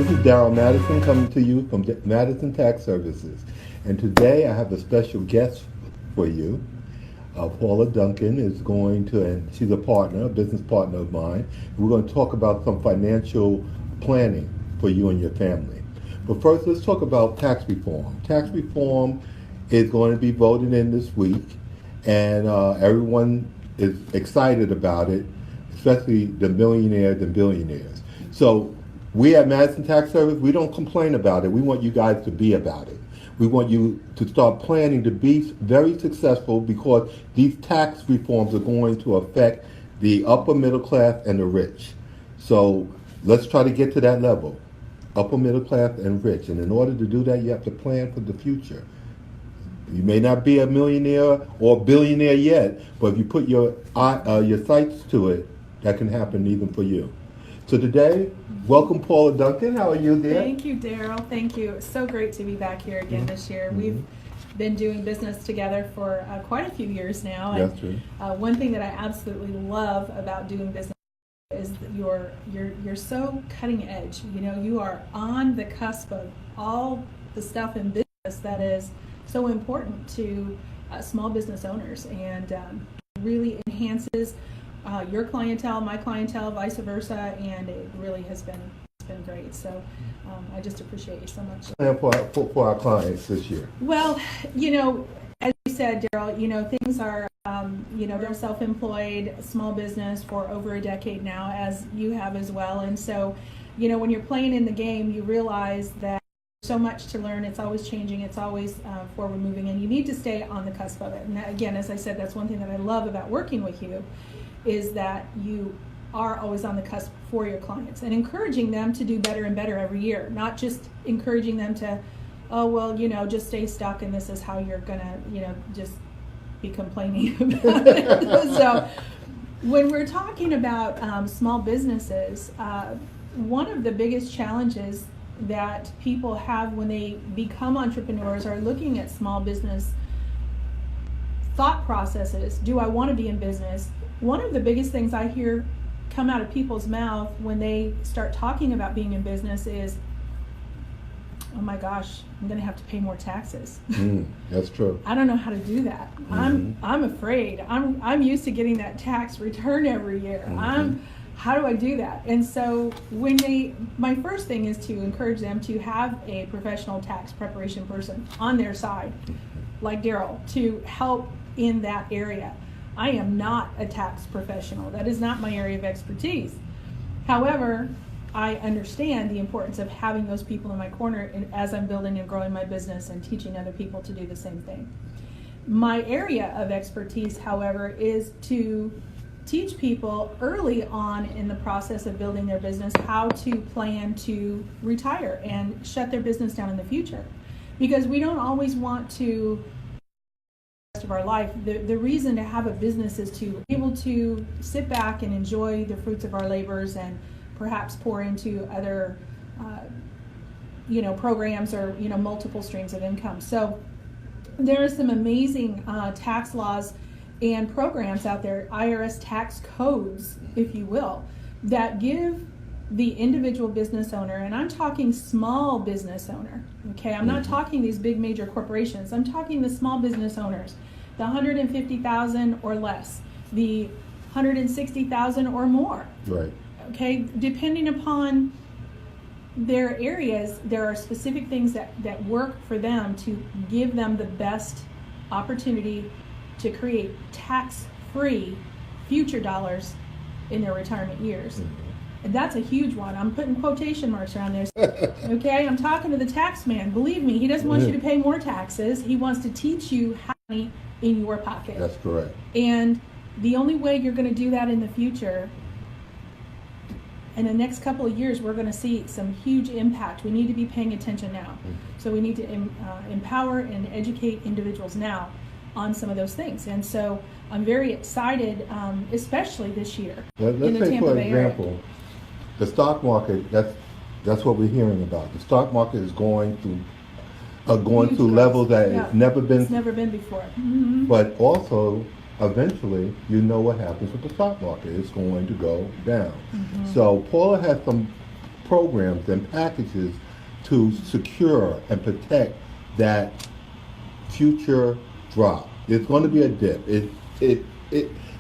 This is Madison coming to you from Madison Tax Services. And today I have a special guest for you. Paula Duncan is going to, and she's a partner, a business partner of mine. We're going to talk about some financial planning for you and your family. But first, let's talk about tax reform. Tax reform is going to be voted in this week, and everyone is excited about it, especially the millionaires and billionaires. So we at Madison Tax Service, we don't complain about it. We want you guys to be about it. We want you to start planning to be very successful because these tax reforms are going to affect the upper middle class and the rich. So let's try to get to that level, upper middle class and rich. And in order to do that, you have to plan for the future. You may not be a millionaire or a billionaire yet, but if you put your sights to it, that can happen even for you. So today, welcome Paula Duncan. How are you, dear? Thank you, Daryl. Thank you. It's so great to be back here again this year. We've been doing business together for quite a few years now. That's true. One thing that I absolutely love about doing business is that you're so cutting edge. You know, you are on the cusp of all the stuff in business that is so important to small business owners, and really enhances your clientele, my clientele, vice versa, and it really has been great. So I just appreciate you so much. And for our clients this year. Well, you know, as you said, Daryl, you know, things are, they're self-employed, small business for over a decade now, as you have as well. And so, you know, when you're playing in the game, you realize that so much to learn. It's always changing. It's always forward moving, and you need to stay on the cusp of it. And that, again, as I said, that's one thing that I love about working with you, is that you are always on the cusp for your clients and encouraging them to do better and better every year, not just encouraging them to, oh, well, you know, just stay stuck and this is how you're gonna, you know, just be complaining about it. So when we're talking about small businesses, one of the biggest challenges that people have when they become entrepreneurs are looking at small business thought processes. Do I want to be in business? One of the biggest things I hear come out of people's mouth when they start talking about being in business is, oh my gosh, I'm going to have to pay more taxes. That's true. I don't know how to do that. I'm afraid. I'm used to getting that tax return every year. How do I do that? And so my first thing is to encourage them to have a professional tax preparation person on their side, like Daryl, to help in that area. I am not a tax professional. That is not my area of expertise. However, I understand the importance of having those people in my corner as I'm building and growing my business and teaching other people to do the same thing. My area of expertise, however, is to teach people early on in the process of building their business how to plan to retire and shut their business down in the future. Because we don't always want to of our life. The reason to have a business is to be able to sit back and enjoy the fruits of our labors and perhaps pour into other programs or multiple streams of income. So there are some amazing tax laws and programs out there, IRS tax codes, if you will, that give the individual business owner, and I'm talking small business owner, okay? I'm not talking these big major corporations. I'm talking the small business owners, the 150,000 or less, the 160,000 or more. Right. Okay, depending upon their areas, there are specific things that work for them to give them the best opportunity to create tax-free future dollars in their retirement years. And that's a huge one. I'm putting quotation marks around there. Okay, I'm talking to the tax man. Believe me, he doesn't want you to pay more taxes. He wants to teach you how to money in your pocket. That's correct. And the only way you're going to do that in the future, in the next couple of years, we're going to see some huge impact. We need to be paying attention now. So we need to empower and educate individuals now on some of those things. And so I'm very excited, especially this year. Let's say, for example, the stock market, that's what we're hearing about. The stock market is going through levels that it's never been before. But also, eventually, you know what happens with the stock market. It's going to go down. So Paula has some programs and packages to secure and protect that future drop. It's going to be a dip.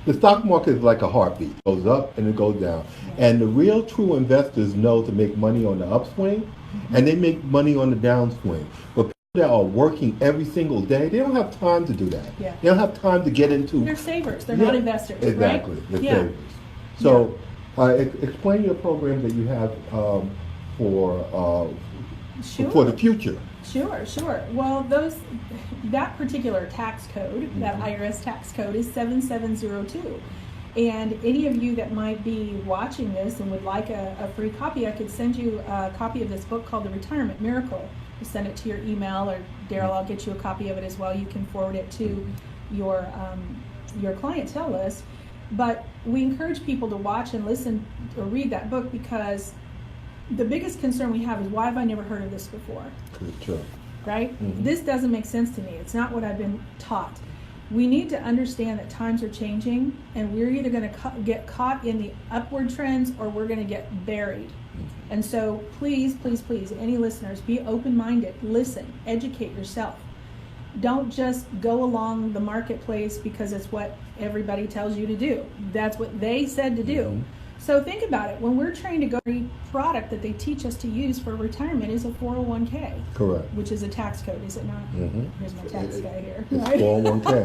The stock market is like a heartbeat. It goes up and it goes down. And the real true investors know to make money on the upswing, and they make money on the downswing. But people that are working every single day, they don't have time to do that. Yeah. They don't have time to get into... They're savers. They're not investors, exactly. right? They're Yeah. savers. So explain your program that you have for the future. Sure. Well, that particular tax code, that IRS tax code, is 7702. And any of you that might be watching this and would like a free copy, I could send you a copy of this book called The Retirement Miracle. You send it to your email, or Daryl, I'll get you a copy of it as well. You can forward it to your clientele list. But we encourage people to watch and listen or read that book, because the biggest concern we have is, why have I never heard of this before? Sure. Right? Mm-hmm. This doesn't make sense to me. It's not what I've been taught. We need to understand that times are changing, and we're either going to get caught in the upward trends, or we're going to get buried. Mm-hmm. And so please, any listeners, be open-minded. Listen, educate yourself. Don't just go along the marketplace because it's what everybody tells you to do. That's what they said to do. Mm-hmm. So think about it. When we're trained to go, every product that they teach us to use for retirement is a 401k. Correct. Which is a tax code, is it not? Mm-hmm. Here's my tax guy here. It's right? 401k.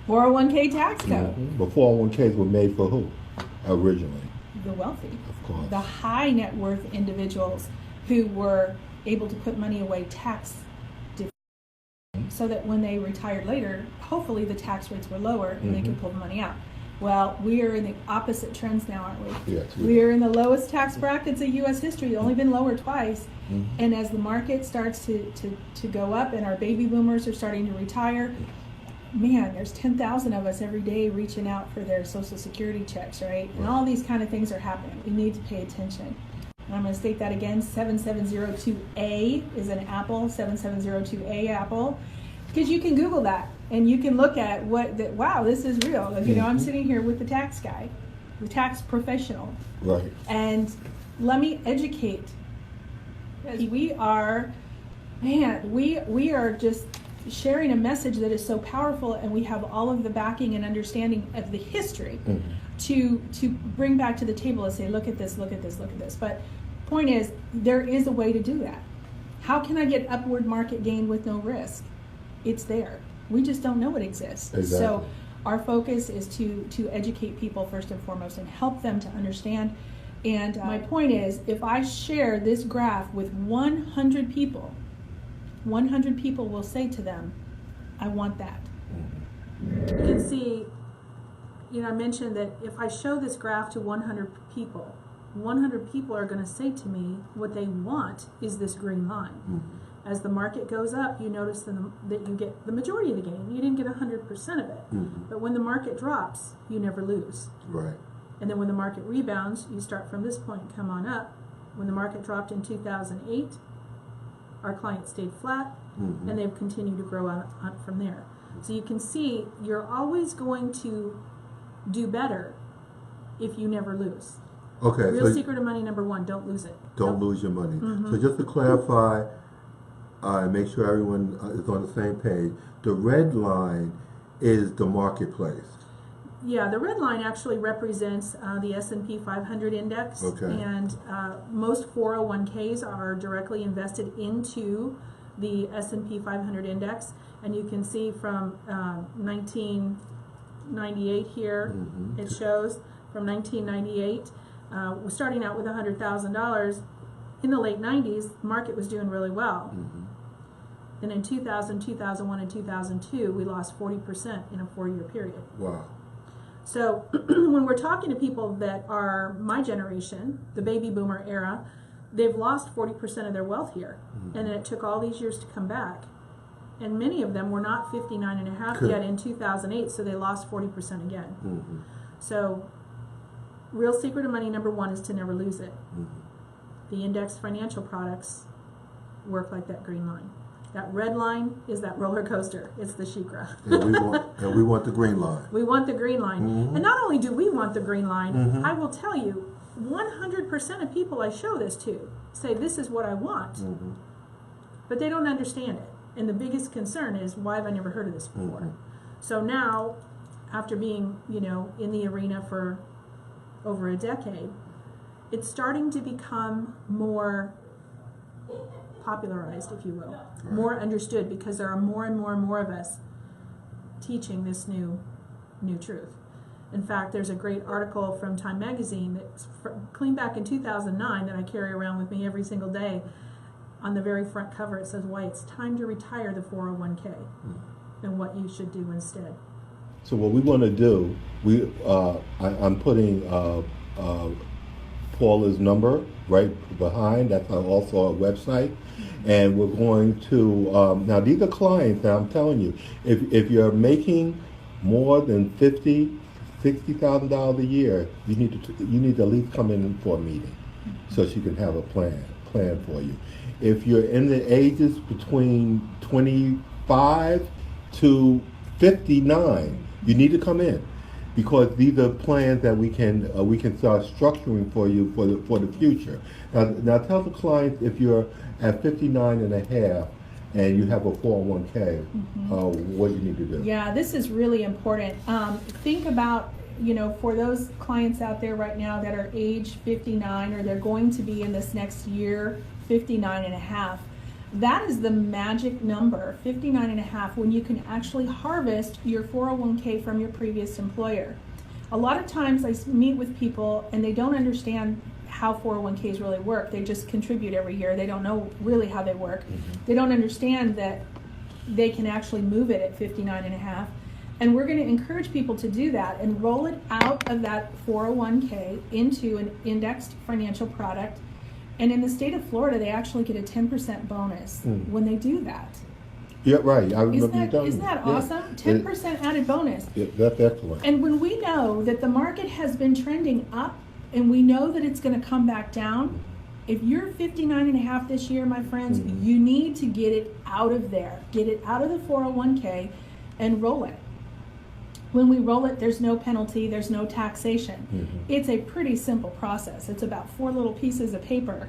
401k tax code. Mm-hmm. But 401ks were made for who originally? The wealthy. Of course. The high net worth individuals who were able to put money away tax deferred, so that when they retired later, hopefully the tax rates were lower and they could pull the money out. Well, we are in the opposite trends now, aren't we? Yes. We are in the lowest tax brackets in U.S. history. Only been lower twice. Mm-hmm. And as the market starts to go up and our baby boomers are starting to retire, man, there's 10,000 of us every day reaching out for their Social Security checks, right? And all these kind of things are happening. We need to pay attention. And I'm going to state that again. 7702A is an Apple, 7702A Apple. Because you can Google that and you can look at wow, this is real. You know, I'm sitting here with the tax guy, the tax professional. Right. And let me educate. We are just sharing a message that is so powerful, and we have all of the backing and understanding of the history to bring back to the table and say, look at this. But point is, there is a way to do that. How can I get upward market gain with no risk? It's there. We just don't know it exists. Exactly. So our focus is to educate people first and foremost and help them to understand. And my point is, if I share this graph with 100 people, 100 people will say to them, I want that. You can see, I mentioned that if I show this graph to 100 people are going to say to me what they want is this green line. Mm-hmm. As the market goes up, you notice that you get the majority of the gain. You didn't get 100% of it. Mm-hmm. But when the market drops, you never lose. Right. And then when the market rebounds, you start from this point and come on up. When the market dropped in 2008, our clients stayed flat, and they've continued to grow on from there. So you can see you're always going to do better if you never lose. Okay. Real secret of money number one, don't lose it. Don't lose your money. Mm-hmm. So just to clarify, make sure everyone is on the same page, the red line is the marketplace. Yeah, the red line actually represents the S&P 500 index. Okay. And most 401ks are directly invested into the S&P 500 index. And you can see from 1998 here, it shows from 1998, we're starting out with $100,000. In the late 90s, the market was doing really well. Then in 2000, 2001, and 2002, we lost 40% in a 4-year period. Wow. So when we're talking to people that are my generation, the baby boomer era, they've lost 40% of their wealth here. And then it took all these years to come back. And many of them were not 59 and a half yet in 2008, so they lost 40% again. So real secret of money number one is to never lose it. The index financial products work like that green line. That red line is that roller coaster. It's the SheiKra. and we want the green line. We want the green line. And not only do we want the green line, I will tell you, 100% of people I show this to say, this is what I want, but they don't understand it. And the biggest concern is, why have I never heard of this before? So now, after being, in the arena for over a decade, it's starting to become more popularized, if you will, more understood, because there are more and more and more of us teaching this new truth. In fact, there's a great article from Time Magazine that's clean back in 2009 that I carry around with me every single day. On the very front cover, it says why it's time to retire the 401k and what you should do instead. So what we want to do, I'm putting Paula's number right behind. That's also our website. And we're going to, now these are clients, now I'm telling you, if you're making more than $60,000 a year, you need to at least come in for a meeting so she can have a plan for you. If you're in the ages between 25 to 59, you need to come in, because these are plans that we can start structuring for you for the future. Now tell the clients, if you're at 59 and a half and you have a 401k, what do you need to do? Yeah, this is really important. Think about, for those clients out there right now that are age 59, or they're going to be in this next year 59 and a half. That is the magic number, 59 and a half, when you can actually harvest your 401k from your previous employer. A lot of times I meet with people and they don't understand how 401ks really work. They just contribute every year. They don't know really how they work. They don't understand that they can actually move it at 59 and a half. And we're going to encourage people to do that and roll it out of that 401k into an indexed financial product. And in the state of Florida, they actually get a 10% bonus when they do that. Yeah, right. I remember you telling me. Isn't that awesome? 10% added bonus. Yeah, that's excellent. And when we know that the market has been trending up and we know that it's going to come back down, if you're 59 and a half this year, my friends, you need to get it out of there. Get it out of the 401k and roll it. When we roll it, there's no penalty, there's no taxation. It's a pretty simple process. It's about 4 little pieces of paper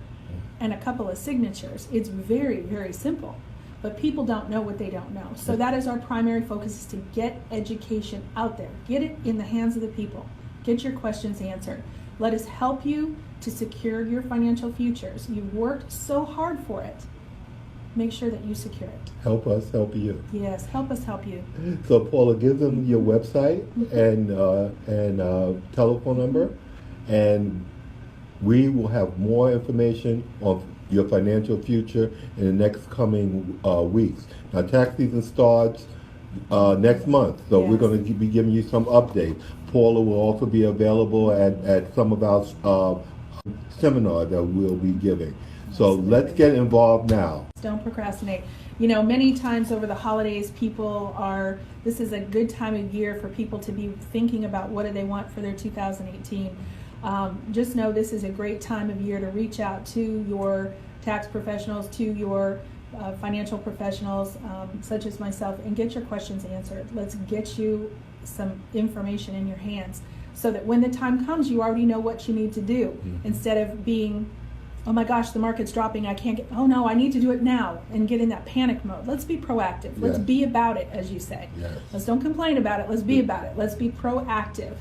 and a couple of signatures. It's very, very simple. But people don't know what they don't know. So that is our primary focus, is to get education out there. Get it in the hands of the people. Get your questions answered. Let us help you to secure your financial futures. You've worked so hard for it. Make sure that you secure it. Help us help you. Yes, help us help you. So Paula, give them your website and telephone number, and we will have more information on your financial future in the next coming weeks. Now, tax season starts next month, so we're going to be giving you some updates. Paula will also be available at some of our seminars that we'll be giving. So let's get involved now. Don't procrastinate. Many times over the holidays, this is a good time of year for people to be thinking about what do they want for their 2018. Just know this is a great time of year to reach out to your tax professionals, to your financial professionals, such as myself, and get your questions answered. Let's get you some information in your hands so that when the time comes, you already know what you need to do, instead of being, oh my gosh, the market's dropping, I can't get, oh no, I need to do it now, and get in that panic mode. Let's be proactive. Let's be about it, as you say. Let's don't complain about it. Let's be about it. Let's be proactive.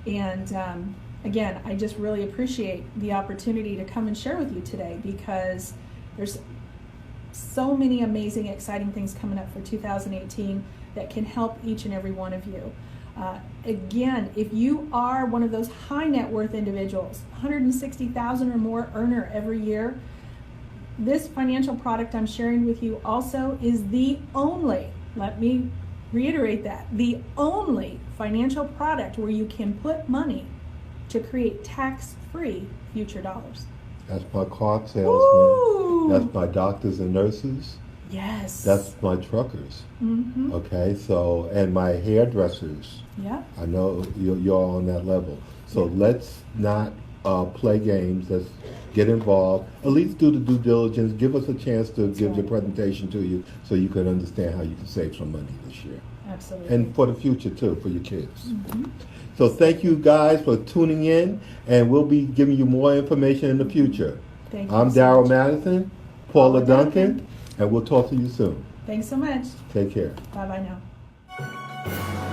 And again, I just really appreciate the opportunity to come and share with you today, because there's so many amazing, exciting things coming up for 2018 that can help each and every one of you. Again, if you are one of those high net worth individuals, 160,000 or more earner every year, this financial product I'm sharing with you also is the only, let me reiterate that, the only financial product where you can put money to create tax-free future dollars. That's my car salesman. Ooh. That's my doctors and nurses. Yes. That's my truckers. Okay, so, and my hairdressers. Yeah. I know you're on that level. So let's not play games. Let's get involved. At least do the due diligence. Give us a chance to give the right. presentation to you so you can understand how you can save some money this year. Absolutely. And for the future too, for your kids. So thank you guys for tuning in, and we'll be giving you more information in the future. Thank you I'm so Daryl much. Madison, Paula Paula Duncan, Duncan. and we'll talk to you soon. Thanks so much. Take care. Bye bye now.